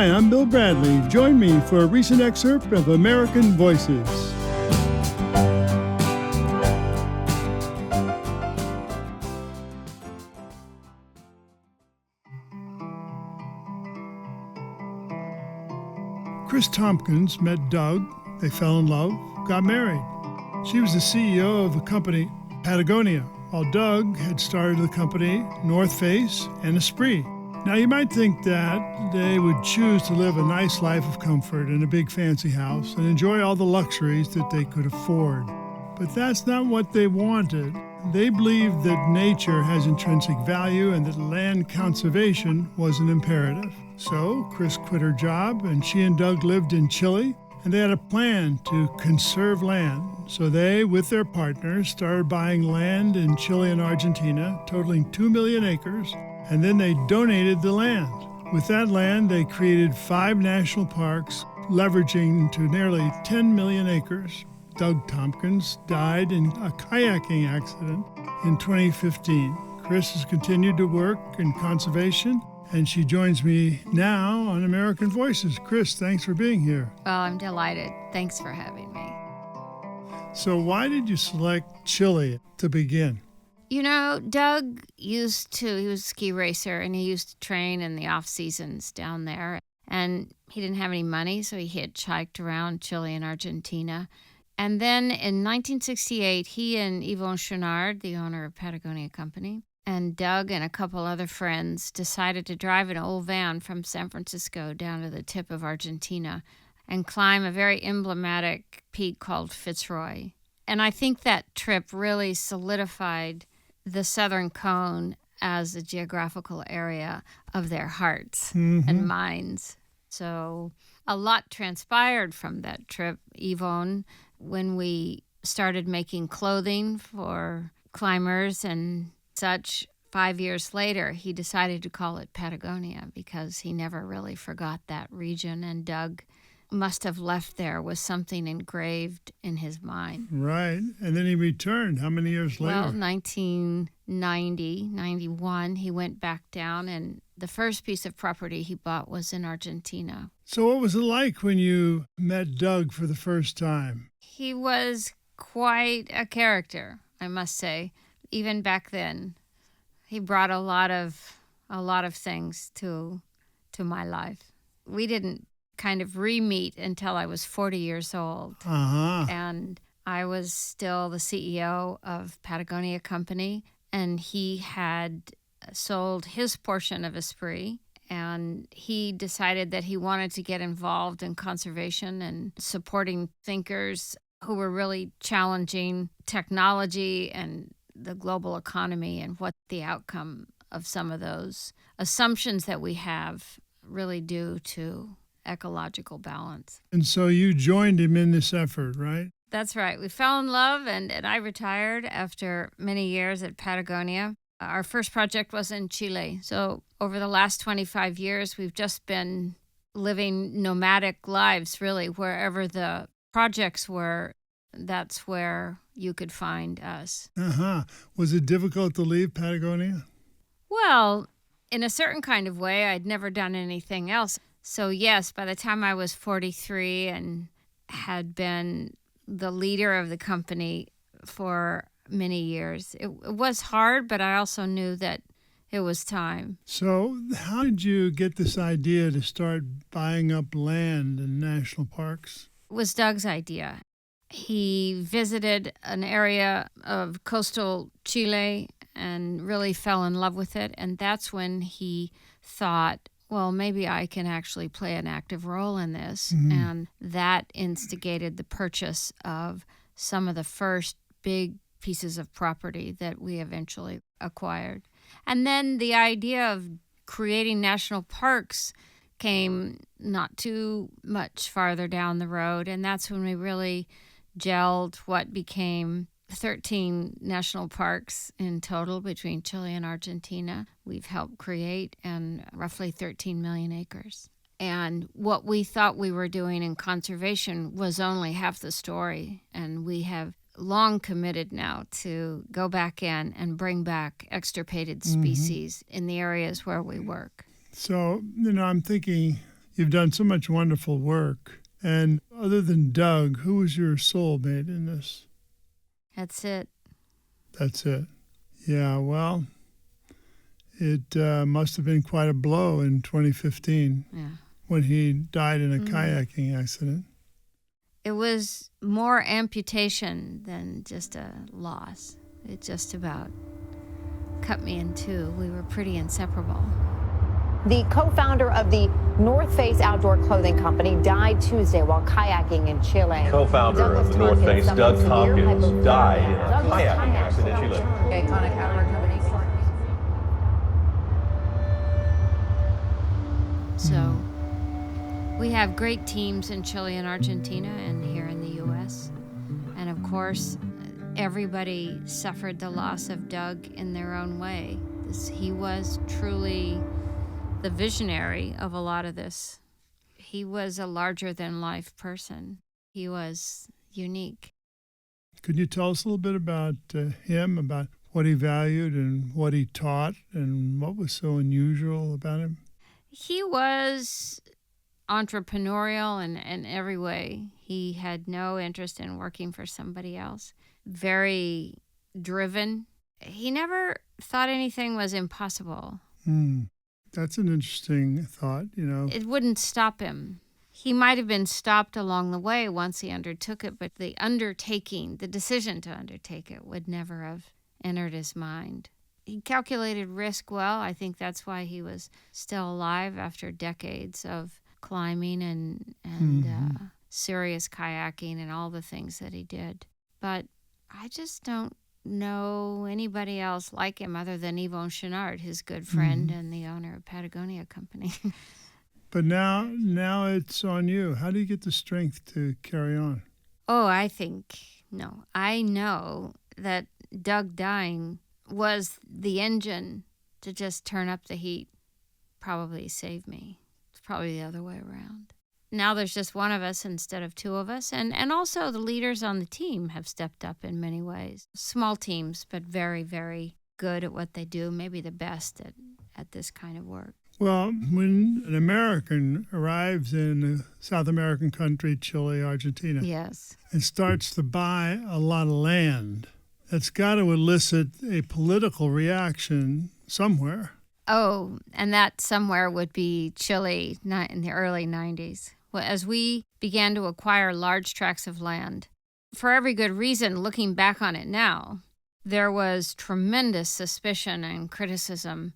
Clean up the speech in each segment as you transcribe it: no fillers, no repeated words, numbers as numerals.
Hi, I'm Bill Bradley. Join me for a recent excerpt of American Voices. Kris Tompkins met Doug. They fell in love, got married. She was the CEO of the company Patagonia, while Doug had started the company North Face and Esprit. Now, you might think that they would choose to live a nice life of comfort in a big fancy house and enjoy all the luxuries that they could afford. But that's not what they wanted. They believed that nature has intrinsic value and that land conservation was an imperative. So Kris quit her job, and she and Doug lived in Chile, and they had a plan to conserve land. So they, with their partners, started buying land in Chile and Argentina, totaling 2 million acres, and then they donated the land. With that land, they created 5 national parks, leveraging to nearly 10 million acres. Doug Tompkins died in a kayaking accident in 2015. Kris has continued to work in conservation, and she joins me now on American Voices. Kris, thanks for being here. Well, I'm delighted. Thanks for having me. So why did you select Chile to begin? You know, Doug he was a ski racer, and he used to train in the off seasons down there. And he didn't have any money, so he hitchhiked around Chile and Argentina. And then in 1968, he and Yvon Chouinard, the owner of Patagonia Company, and Doug and a couple other friends decided to drive an old van from San Francisco down to the tip of Argentina and climb a very emblematic peak called Fitzroy. And I think that trip really solidified the Southern Cone as a geographical area of their hearts and minds. So a lot transpired from that trip. Yvon, when we started making clothing for climbers and such, 5 years later, he decided to call it Patagonia because he never really forgot that region. And Doug must have left there with something engraved in his mind. Right. And then he returned. How many years later? Well, 1990, 91, he went back down, and the first piece of property he bought was in Argentina. So what was it like when you met Doug for the first time? He was quite a character, I must say. Even back then, he brought a lot of things to my life. We didn't kind of re-meet until I was 40 years old. And I was still the CEO of Patagonia Company, and he had sold his portion of Esprit, and he decided that he wanted to get involved in conservation and supporting thinkers who were really challenging technology and the global economy and what the outcome of some of those assumptions that we have really do to ecological balance. And so you joined him in this effort, right? That's right. We fell in love, and I retired after many years at Patagonia. Our first project was in Chile. So over the last 25 years, we've just been living nomadic lives, really. Wherever the projects were, that's where you could find us. Was it difficult to leave Patagonia? Well, in a certain kind of way, I'd never done anything else. So yes, by the time I was 43 and had been the leader of the company for many years, it was hard, but I also knew that it was time. So how did you get this idea to start buying up land in national parks? It was Doug's idea. He visited an area of coastal Chile and really fell in love with it. And that's when he thought, well, maybe I can actually play an active role in this. And that instigated the purchase of some of the first big pieces of property that we eventually acquired. And then the idea of creating national parks came not too much farther down the road. And that's when we really gelled what became 13 national parks in total between Chile and Argentina. We've helped create, and roughly 13 million acres. And what we thought we were doing in conservation was only half the story. And we have long committed now to go back in and bring back extirpated species in the areas where we work. So, I'm thinking, You've done so much wonderful work. And other than Doug, who was your soulmate in this? That's it. That's it. Yeah, well, it must have been quite a blow in 2015 when he died in a kayaking accident. It was more amputation than just a loss. It just about cut me in two. We were pretty inseparable. The co-founder of the North Face outdoor clothing company died Tuesday while kayaking in Chile. Co-founder of the North Face, Doug Tompkins, died in a kayaking accident in Chile. Iconic outdoor company. So we have great teams in Chile and Argentina and here in the U.S. And of course, everybody suffered the loss of Doug in their own way. He was truly the visionary of a lot of this. He was a larger-than-life person. He was unique. Could you tell us a little bit about him, about what he valued and what he taught and what was so unusual about him? He was entrepreneurial in every way. He had no interest in working for somebody else. Very driven. He never thought anything was impossible. That's an interesting thought, you know. It wouldn't stop him. He might have been stopped along the way once he undertook it, but the undertaking, the decision to undertake it, would never have entered his mind. He calculated risk well. I think that's why he was still alive after decades of climbing and serious kayaking and all the things that he did. But I just don't know anybody else like him other than Yvon Chouinard, his good friend and the owner of Patagonia company. But now it's on you. How do you get the strength to carry on? I know that Doug dying was the engine to just turn up the heat, probably save me. It's probably the other way around. Now there's just one of us instead of two of us. And also the leaders on the team have stepped up in many ways. Small teams, but very, very good at what they do, maybe the best at this kind of work. Well, when an American arrives in a South American country, Chile, Argentina, Yes. and starts to buy a lot of land, that's got to elicit a political reaction somewhere. Oh, and that somewhere would be Chile in the early 90s. Well, as we began to acquire large tracts of land, for every good reason, looking back on it now, there was tremendous suspicion and criticism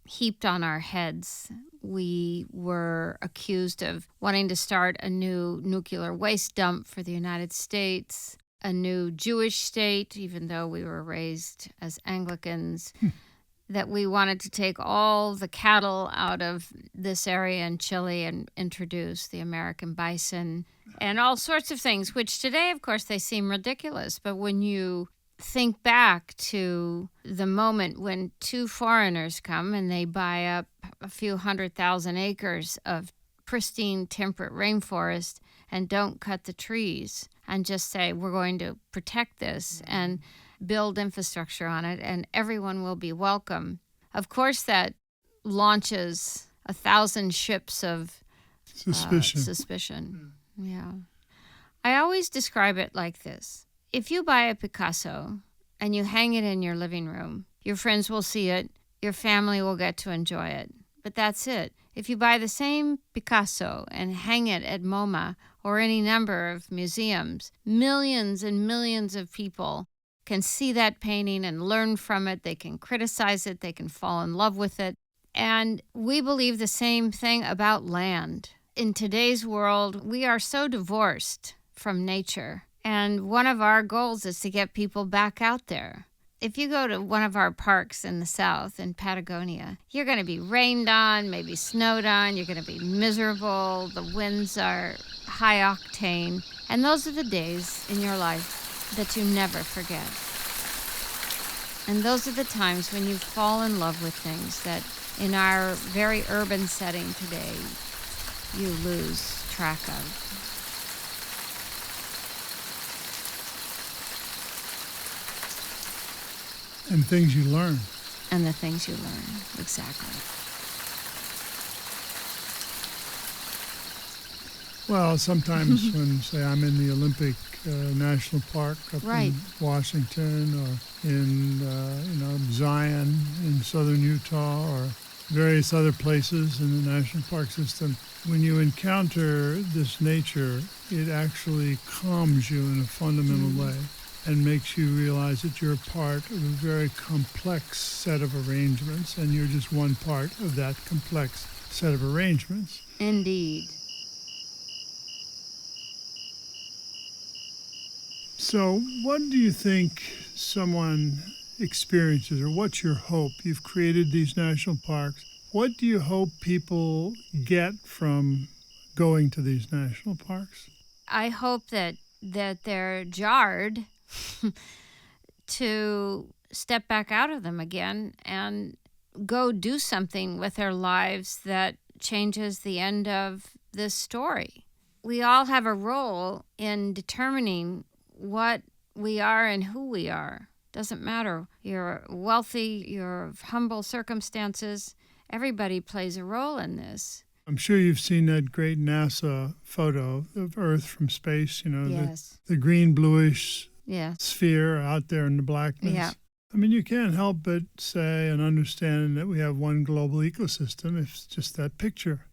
heaped on our heads. We were accused of wanting to start a new nuclear waste dump for the United States, a new Jewish state, even though we were raised as Anglicans, that we wanted to take all the cattle out of this area in Chile and introduce the American bison and all sorts of things, which today, of course, they seem ridiculous. But when you think back to the moment when two foreigners come and they buy up a few 100,000 acres of pristine temperate rainforest and don't cut the trees and just say, we're going to protect this and build infrastructure on it and everyone will be welcome. Of course, that launches 1,000 ships of suspicion. Yeah. I always describe it like this. If you buy a Picasso and you hang it in your living room, your friends will see it, your family will get to enjoy it. But that's it. If you buy the same Picasso and hang it at MoMA or any number of museums, millions and millions of people can see that painting and learn from it. They can criticize it. They can fall in love with it. And we believe the same thing about land. In today's world, we are so divorced from nature. And one of our goals is to get people back out there. If you go to one of our parks in the South, in Patagonia, you're going to be rained on, maybe snowed on. You're going to be miserable. The winds are high octane. And those are the days in your life that you never forget. And those are the times when you fall in love with things that in our very urban setting today, you lose track of. And things you learn. And the things you learn, exactly. Well, sometimes when, say, I'm in the Olympic National Park up Right. in Washington or in, Zion in southern Utah or various other places in the national park system, when you encounter this nature, it actually calms you in a fundamental way and makes you realize that you're part of a very complex set of arrangements, and you're just one part of that complex set of arrangements. Indeed. So what do you think someone experiences, or what's your hope? You've created these national parks. What do you hope people get from going to these national parks? I hope that they're jarred to step back out of them again and go do something with their lives that changes the end of this story. We all have a role in determining what we are and who we are. Doesn't matter. You're wealthy, you're of humble circumstances. Everybody plays a role in this. I'm sure you've seen that great NASA photo of Earth from space, Yes. the green bluish Yes. sphere out there in the blackness. Yeah. I mean, you can't help but say and understand that we have one global ecosystem. It's just that picture.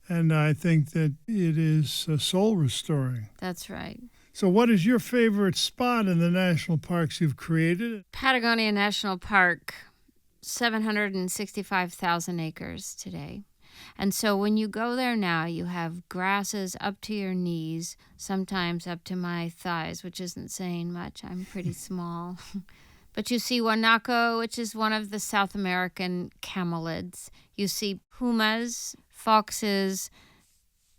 And I think that it is soul restoring. That's right. So what is your favorite spot in the national parks you've created? Patagonia National Park, 765,000 acres today. And so when you go there now, you have grasses up to your knees, sometimes up to my thighs, which isn't saying much. I'm pretty small. But you see guanaco, which is one of the South American camelids. You see pumas, foxes,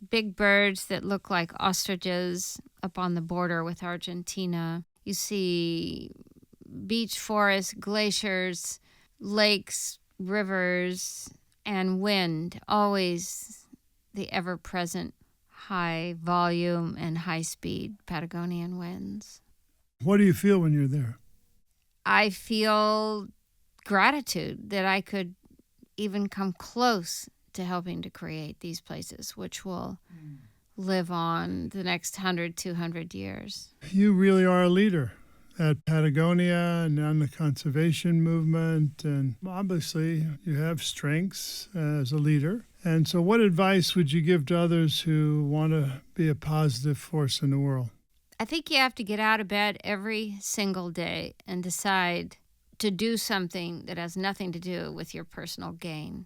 big birds that look like ostriches up on the border with Argentina. You see beech forests, glaciers, lakes, rivers, and wind, always the ever-present high volume and high-speed Patagonian winds. What do you feel when you're there? I feel gratitude that I could even come close to helping to create these places, which will live on the next 100, 200 years. You really are a leader at Patagonia and on the conservation movement, and obviously you have strengths as a leader. And so what advice would you give to others who want to be a positive force in the world? I think you have to get out of bed every single day and decide to do something that has nothing to do with your personal gain.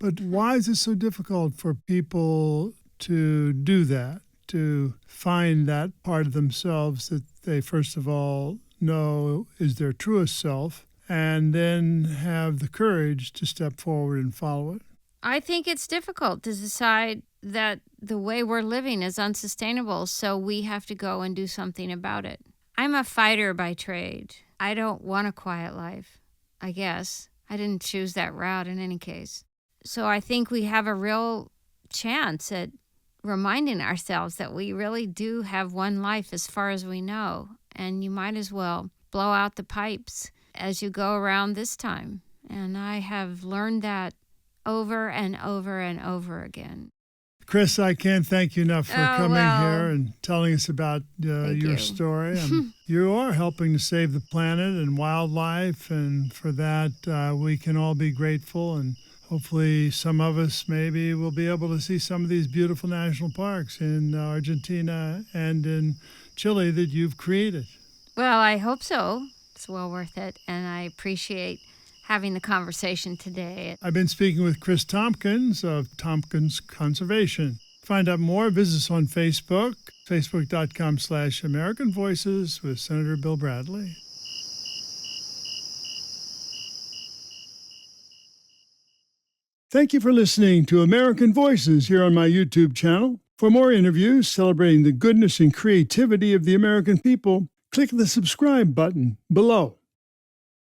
But why is it so difficult for people to do that, to find that part of themselves that they first of all know is their truest self, and then have the courage to step forward and follow it? I think it's difficult to decide that the way we're living is unsustainable, so we have to go and do something about it. I'm a fighter by trade. I don't want a quiet life, I guess. I didn't choose that route in any case. So I think we have a real chance at reminding ourselves that we really do have one life as far as we know, and you might as well blow out the pipes as you go around this time. And I have learned that over and over and over again. Kris, I can't thank you enough for coming here and telling us about your story. You are helping to save the planet and wildlife, and for that we can all be grateful. And hopefully some of us maybe will be able to see some of these beautiful national parks in Argentina and in Chile that you've created. Well, I hope so. It's well worth it, and I appreciate having the conversation today. I've been speaking with Kris Tompkins of Tompkins Conservation. Find out more, visit us on Facebook, facebook.com/American Voices with Senator Bill Bradley. Thank you for listening to American Voices here on my YouTube channel. For more interviews celebrating the goodness and creativity of the American people, click the subscribe button below.